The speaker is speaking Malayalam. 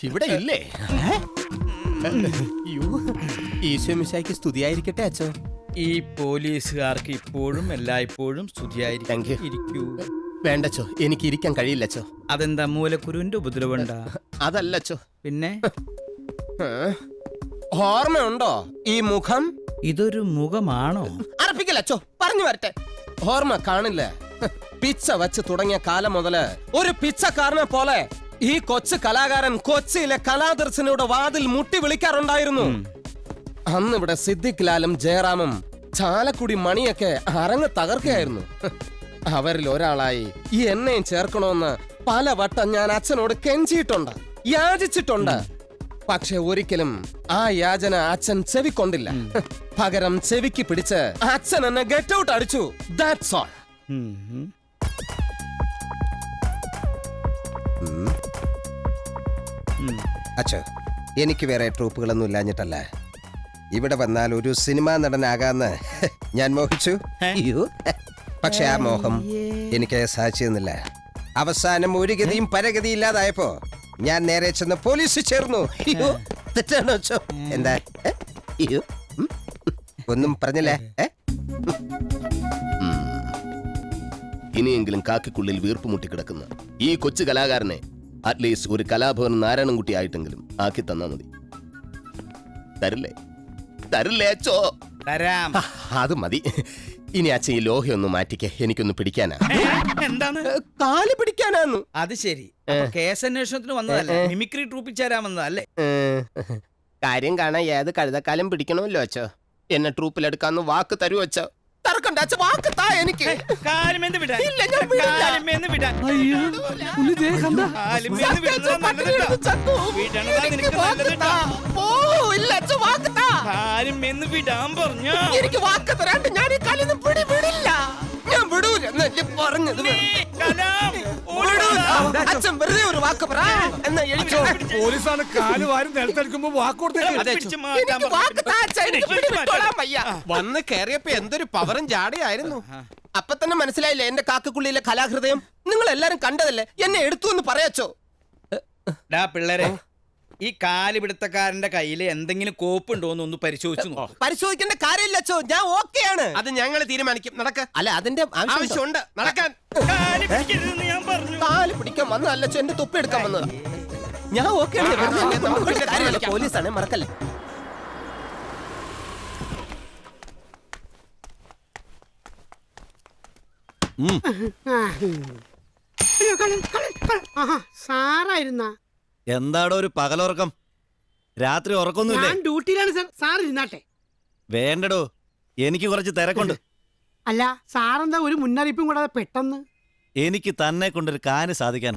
ഇവിടെ ഇല്ലേ? ഈശോമിശിഹായ്ക്ക് സ്തുതിയായിരിക്കട്ടെ അച്ഛോ. ഈ പോലീസുകാർക്ക് ഇപ്പോഴും എല്ലായ്പ്പോഴും സ്തുതിയായിരിക്കും. ഇരിക്കൂ. വേണ്ടച്ചോ, എനിക്ക് ഇരിക്കാൻ കഴിയില്ലച്ചോ. അതെന്താ, മൂലക്കുരുവിന്റെ ഉപദ്രവമുണ്ടാ? അതല്ലച്ചോ. പിന്നെ ഓർമ്മയുണ്ടോ ഈ മുഖം? ഇതൊരു മുഖമാണോ? അറപ്പിക്കലച്ചോ, പറഞ്ഞു വരട്ടെ. ഓർമ്മ കാണില്ല. പിച്ച വച്ച് തുടങ്ങിയ കാലം മുതല് ഒരു പിച്ചക്കാരനെ പോലെ ഈ കൊച്ചു കലാകാരൻ കൊച്ചിയിലെ കലാദർശനയുടെ വാതിൽ മുട്ടി വിളിക്കാറുണ്ടായിരുന്നു. അന്ന് ഇവിടെ സിദ്ദിഖ് ലാലും ജയറാമും ചാലക്കുടി മണിയൊക്കെ അരങ്ങ് തകർക്കുകയായിരുന്നു. അവരിൽ ഒരാളായി ഈ എന്നെയും ചേർക്കണമെന്ന് പലവട്ടം ഞാൻ അച്ഛനോട് കെഞ്ചിയിട്ടുണ്ട്, യാചിച്ചിട്ടുണ്ട്. പക്ഷെ ഒരിക്കലും ആ യാചന അച്ഛൻ ചെവിക്കൊണ്ടില്ല. പകരം ചെവിക്ക് പിടിച്ച് അച്ഛൻ എന്നെ ഗെറ്റ് ഔട്ട് അടിച്ചു. That's all. അച്ഛോ, എനിക്ക് വേറെ ട്രൂപ്പുകളൊന്നും ഇല്ലാഞ്ഞിട്ടല്ല. ഇവിടെ വന്നാൽ ഒരു സിനിമാ നടനാകാന്ന് ഞാൻ മോഹിച്ചു. പക്ഷെ ആ മോഹം എനിക്ക് സാധിച്ചിരുന്നില്ല. അവസാനം ഒരു ഗതിയും പരഗതി ഇല്ലാതായപ്പോ ഞാൻ നേരെ ചെന്ന് പോലീസിൽ ചേർന്നു. തെറ്റാണോ അച്ഛോ? എന്താ ഒന്നും പറഞ്ഞില്ലേ? ഇനിയെങ്കിലും കാക്കിക്കുള്ളിൽ വീർപ്പ് മുട്ടി കിടക്കുന്ന ഈ കൊച്ചു കലാകാരനെ അറ്റ്ലീസ്റ്റ് ഒരു കലാഭവൻ നാരായണൻകുട്ടി ആയിട്ടെങ്കിലും ആക്കി തന്നാ മതി. തരില്ലേ? തരില്ലേ അച്ഛോ? തരാം. അത് മതി. ഇനി അച്ഛൻ ഈ ലോഹയൊന്ന് മാറ്റിക്കേ, എനിക്കൊന്ന് പിടിക്കാനാ. എന്താണ്? കാല് പിടിക്കാനാന്നു. അത് ശരി. കേസന്വേഷണത്തിന് വന്നതല്ലേ, മിമിക്രി ട്രൂപ്പിൽ ചേരാമെന്നതല്ലേ? കാര്യം കാണാൻ ഏത് കഴുതക്കാലം പിടിക്കണമല്ലോ അച്ഛോ. എന്നെ ട്രൂപ്പിലെടുക്കാന്ന് വാക്ക് തരൂ അച്ഛോ. തറക്കണ്ട അച്ഛ, വാക്ക് താ എനിക്ക്. കാലുമേന്ന് വിടാൻ. ഇല്ല, ഞാൻ വിടില്ല. കാലുമേന്ന് വിടാൻ. അയ്യോ, കാലുമേന്ന് വിടുന്നത് നല്ലതാ. വിടണതാ നിനക്ക് നല്ലതാ. ഇല്ല അച്ഛ, വാക്ക് താ. കാലുമേന്ന് വിടാൻ പറഞ്ഞോ? എനിക്ക് വാക്ക് തരാണ്ട് ഞാൻ ഈ കാലിന്ന് വിടില്ല. ഞാൻ വിടൂലെന്നല്ലേ പറഞ്ഞത്. കലാം, അച്ഛൻ വെറുതെ ഒരു വാക്ക് പറ. എന്നാ പോലീസാണ് കാല് വാരി നിലത്തെടുക്കുമ്പോ വാക്ക് വന്ന് കയറിയപ്പോ എന്തൊരു പവറും ജാടയായിരുന്നു. അപ്പൊ തന്നെ മനസ്സിലായില്ലേ എന്റെ കാക്കക്കുള്ളിയിലെ കലാഹൃദയം? നിങ്ങൾ എല്ലാരും കണ്ടതല്ലേ? എന്നെ എടുത്തു എന്ന് പറയച്ചോ. പിള്ളേരെ, ഈ കാലുപിടുത്തക്കാരന്റെ കയ്യില് എന്തെങ്കിലും കോപ്പുണ്ടോന്ന് ഒന്ന് പരിശോധിച്ചു നോക്കും. പരിശോധിക്കേണ്ട കാര്യമില്ല അച്ഛോ, ഞാൻ ഓക്കെയാണ്. അത് ഞങ്ങൾ തീരുമാനിക്കും. നടക്ക. അല്ല, അതിന്റെ ആവശ്യമുണ്ട്. നടക്കാൻ. കാല് പിടിക്കരുതെന്ന് ഞാൻ പറഞ്ഞു. കാല് പിടിക്കാൻ വന്നതല്ല അച്ഛോ, എന്റെ തൊപ്പി എടുക്കാൻ വന്നതാ. ഞാൻ ഓക്കെയാണ്. പോലീസാണ്, മറക്കല്ലേ. സാറായിരുന്ന എന്താടോ ഒരു പകലുറക്കം? രാത്രി ഉറക്കൊന്നുമില്ലേ? ഞാൻ ഡ്യൂട്ടിയിലാണ് സാർ. സാർ ഇരുന്നാട്ടെ. വേണ്ടടോ, എനിക്ക് കുറച്ച് തിരക്കുണ്ട്. അല്ല, സാറെന്താ ഒരു മുന്നറിയിപ്പും കൂടാതെ പെട്ടെന്ന്? എനിക്ക് തന്നെ കൊണ്ടൊരു കാര്യം സാധിക്കാൻ.